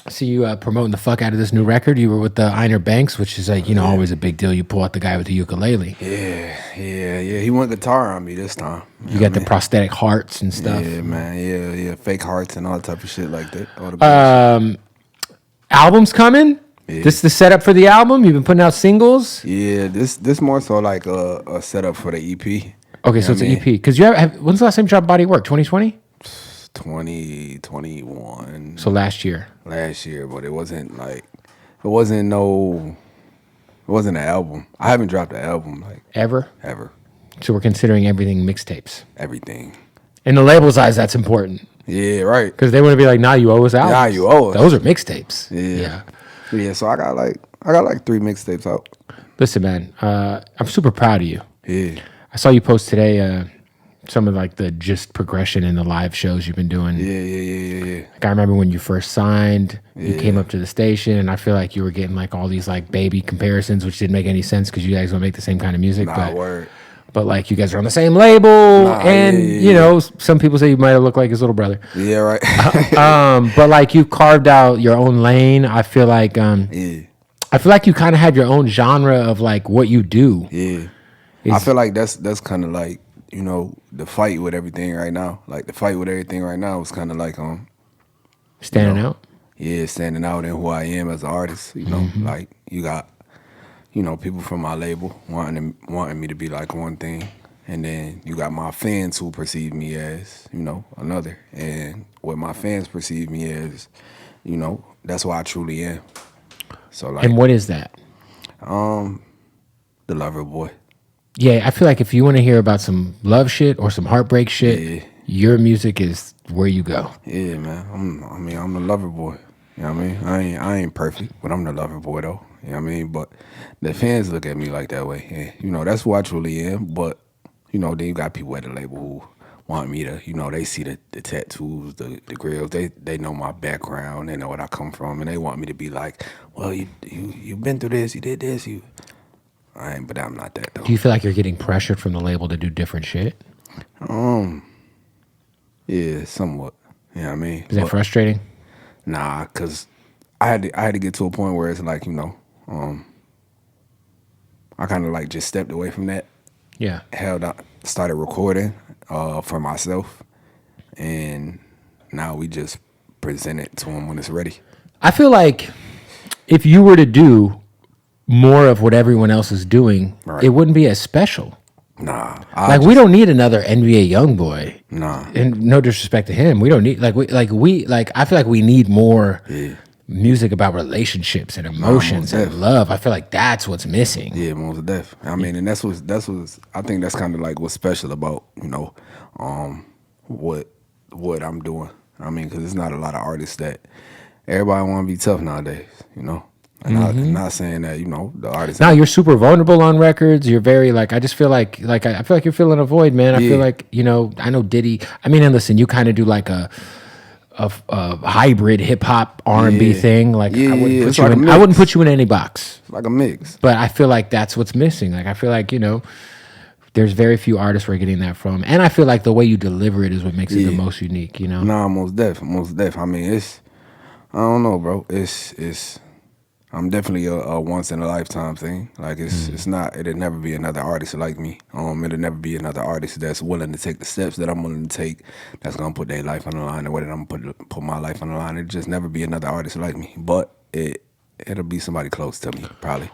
I see you promoting the fuck out of this new record. You were with the Einer Banks, which is like, always a big deal. You pull out the guy with the ukulele. Yeah. He went guitar on me this time. You got the prosthetic hearts and stuff. Yeah, man. Yeah. Fake hearts and all type of shit like that. All the bullshit. Album's coming. Yeah. This is the setup for the album. You've been putting out singles. Yeah, this more so like a setup for the EP. Okay, so it's an EP. Because when's the last time you dropped Body Work? 2020? 2021. So last year. Last year, but it wasn't an album. I haven't dropped an album Ever? ever. So we're considering everything mixtapes. Everything. In the label's eyes, that's important. Yeah, right. Because they want to be like, nah, you owe us albums. Nah, you owe us. Those are mixtapes. Yeah. So I got like 3 mixtapes out. Listen, man, I'm super proud of you. Yeah. I saw you post today some of like the just progression in the live shows you've been doing. Yeah. Like I remember when you first signed, you came up to the station, and I feel like you were getting like all these like baby comparisons, which didn't make any sense because you guys don't make the same kind of music. But like you guys are on the same label, some people say you might have looked like his little brother. Yeah, right. But like you carved out your own lane. I feel like I feel like you kind of had your own genre of like what you do. Yeah. I feel like that's kind of like, the fight with everything right now. Like the fight with everything right now is kind of like standing out. Yeah, standing out in who I am as an artist. Like you got people from my label wanting me to be like one thing, and then you got my fans who perceive me as another. And what my fans perceive me as, that's who I truly am. So like, and what is that? The lover boy. Yeah, I feel like if you want to hear about some love shit or some heartbreak shit, your music is where you go. Yeah, man. I'm the lover boy. You know what I mean? I ain't perfect, but I'm the lover boy though. You know what I mean? But the fans look at me like that way. And, that's who I truly am. But, then you got people at the label who want me to, they see the tattoos, the grills. They know my background. They know what I come from. And they want me to be like, well, you've been through this. You did this. But I'm not that though. Do you feel like you're getting pressured from the label to do different shit? Yeah, somewhat. You know what I mean? Is that frustrating? Nah, cause I had to get to a point where it's like, I kind of like just stepped away from that. Yeah. Held out, started recording for myself, and now we just present it to them when it's ready. I feel like if you were to do more of what everyone else is doing, it wouldn't be as special. Nah, we don't need another NBA YoungBoy. Nah, and no disrespect to him, we don't need I feel like we need more music about relationships and emotions and love. I feel like that's what's missing. Yeah, most def. I mean, and that's what I think that's kind of like what's special about what I'm doing. I mean, because there's not a lot of artists that everybody want to be tough nowadays. And I'm not saying that, the artist. No, you're super vulnerable on records. You're very I just feel like I feel like you're filling a void, man. I feel like, I know Diddy. I mean, and listen, you kind of do like a hybrid hip hop R&B thing. I wouldn't put you in any box. It's like a mix. But I feel like that's what's missing. Like I feel like, there's very few artists we're getting that from. And I feel like the way you deliver it is what makes it the most unique, Nah, most def. I mean, I don't know, bro. I'm definitely a once in a lifetime thing. Like it'll never be another artist like me. It'll never be another artist that's willing to take the steps that I'm willing to take, that's gonna put their life on the line, the way that I'm gonna put my life on the line. It'll just never be another artist like me. But it'll be somebody close to me, probably.